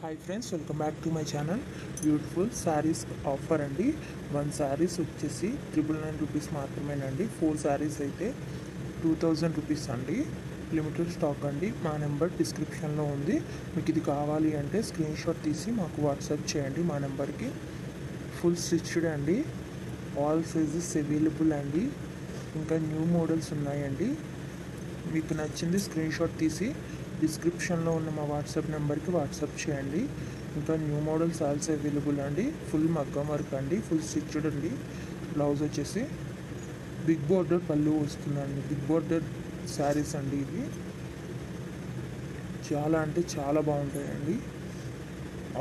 Hi friends, welcome back to my channel. Beautiful saris offer అండి. 1 శారీస్ వచ్చేసి 999 rupees మాత్రమేనండి. 4 శారీస్ అయితే 2000 రూపీస్ అండి. లిమిటెడ్ స్టాక్ అండి. మా నెంబర్ డిస్క్రిప్షన్లో ఉంది. మీకు ఇది కావాలి అంటే స్క్రీన్ షాట్ తీసి మాకు వాట్సాప్ చేయండి మా నెంబర్కి. ఫుల్ స్టిచ్డ్ అండి. ఆల్ సైజెస్ అవైలబుల్ అండి. ఇంకా న్యూ మోడల్స్ ఉన్నాయండి. మీకు నచ్చింది స్క్రీన్ షాట్ తీసి డిస్క్రిప్షన్లో ఉన్న మా వాట్సాప్ నెంబర్కి వాట్సాప్ చేయండి. ఇంకా న్యూ మోడల్స్ ఆల్సో అవైలబుల్ అండి. ఫుల్ మగ్గం వర్క్ అండి. ఫుల్ స్టిచ్డ్ అండి. బ్లౌజ్ వచ్చేసి బిగ్ బోర్డర్ పళ్ళు వస్తుందండి. బిగ్ బోర్డర్ శారీస్ అండి ఇవి. చాలా అంటే చాలా బాగుంటాయండి.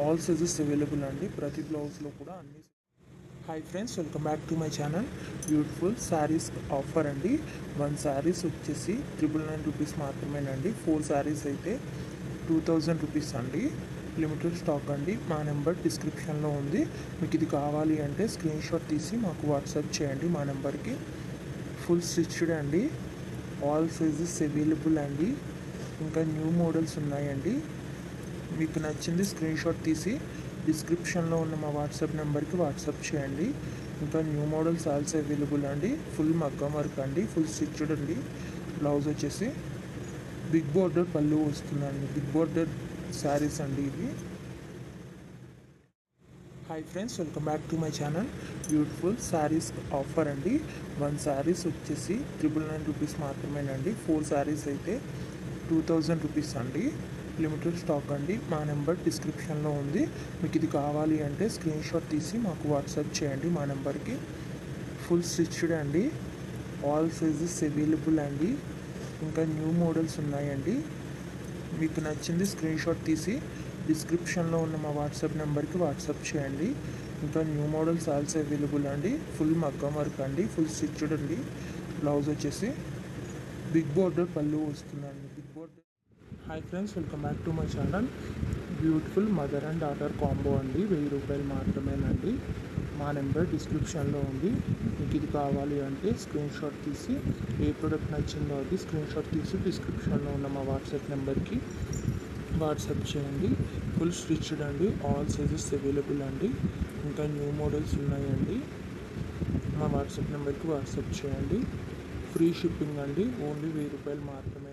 ఆల్ సైజెస్ అవైలబుల్ అండి. ప్రతి బ్లౌజ్లో కూడా అన్ని. Hi friends, welcome back to my channel. Beautiful saris offer అండి. 1 శారీస్ వచ్చేసి 999 రూపీస్ మాత్రమేనండి. 4 శారీస్ అయితే 2000 రూపీస్ అండి. లిమిటెడ్ స్టాక్ అండి. మా నెంబర్ డిస్క్రిప్షన్లో ఉంది. మీకు ఇది కావాలి అంటే స్క్రీన్ షాట్ తీసి మాకు వాట్సాప్ చేయండి మా నెంబర్కి. ఫుల్ స్టిచ్డ్ అండి. ఆల్ సైజెస్ అవైలబుల్ అండి. ఇంకా న్యూ మోడల్స్ ఉన్నాయండి. మీకు నచ్చింది స్క్రీన్ షాట్ తీసి డిస్క్రిప్షన్లో ఉన్న మా వాట్సాప్ నెంబర్కి వాట్సాప్ చేయండి. ఇంకా న్యూ మోడల్స్ ఆల్సో అవైలబుల్ అండి. ఫుల్ మగ్గం వర్క్ అండి. ఫుల్ స్టిచ్డ్ అండి. బ్లౌజ్ వచ్చేసి బిగ్ బోర్డర్ పళ్ళు వస్తుందండి. బిగ్ బోర్డర్ శారీస్ అండి ఇవి. Hi friends, welcome back to my channel. Beautiful saris offer అండి. 1 శారీస్ వచ్చేసి 999 రూపీస్ మాత్రమేనండి. 4 శారీస్ అయితే 2000 రూపీస్ అండి. లిమిటెడ్ స్టాక్ అండి. మా నెంబర్ డిస్క్రిప్షన్లో ఉంది. మీకు ఇది కావాలి అంటే స్క్రీన్ షాట్ తీసి మాకు వాట్సాప్ చేయండి మా నెంబర్కి. ఫుల్ స్టిచ్డ్ అండి. ఆల్ సైజెస్ అవైలబుల్ అండి. ఇంకా న్యూ మోడల్స్ ఉన్నాయండి. మీకు నచ్చింది స్క్రీన్ షాట్ తీసి డిస్క్రిప్షన్లో ఉన్న మా వాట్సాప్ నెంబర్కి వాట్సాప్ చేయండి. ఇంకా న్యూ మోడల్స్ ఆల్సో అవైలబుల్ అండి. ఫుల్ మగ్గం వర్క్ అండి. ఫుల్ స్టిచ్డ్ అండి. బ్లౌజ్ వచ్చేసి బిగ్ బోర్డర్ పళ్ళు వస్తుందండి. Big border. Hi friends, welcome back to my channel. Beautiful mother and daughter combo అండి. 1000 రూపాయలు మాత్రమేనండి. మా నెంబర్ డిస్క్రిప్షన్లో ఉంది. మీకు ఇది కావాలి అంటే స్క్రీన్ షాట్ తీసి ఏ ప్రోడక్ట్ నచ్చిందో అది స్క్రీన్ షాట్ తీసి డిస్క్రిప్షన్లో ఉన్న మా వాట్సాప్ నెంబర్కి వాట్సాప్ చేయండి. ఫుల్ స్టిచ్డ్ అండి. ఆల్ సైజెస్ అవైలబుల్ అండి. ఇంకా న్యూ మోడల్స్ ఉన్నాయండి. మా వాట్సాప్ నెంబర్కి వాట్సాప్ చేయండి. ఫ్రీ షిప్పింగ్ అండి. ఓన్లీ 1000 రూపాయలు మాత్రమే.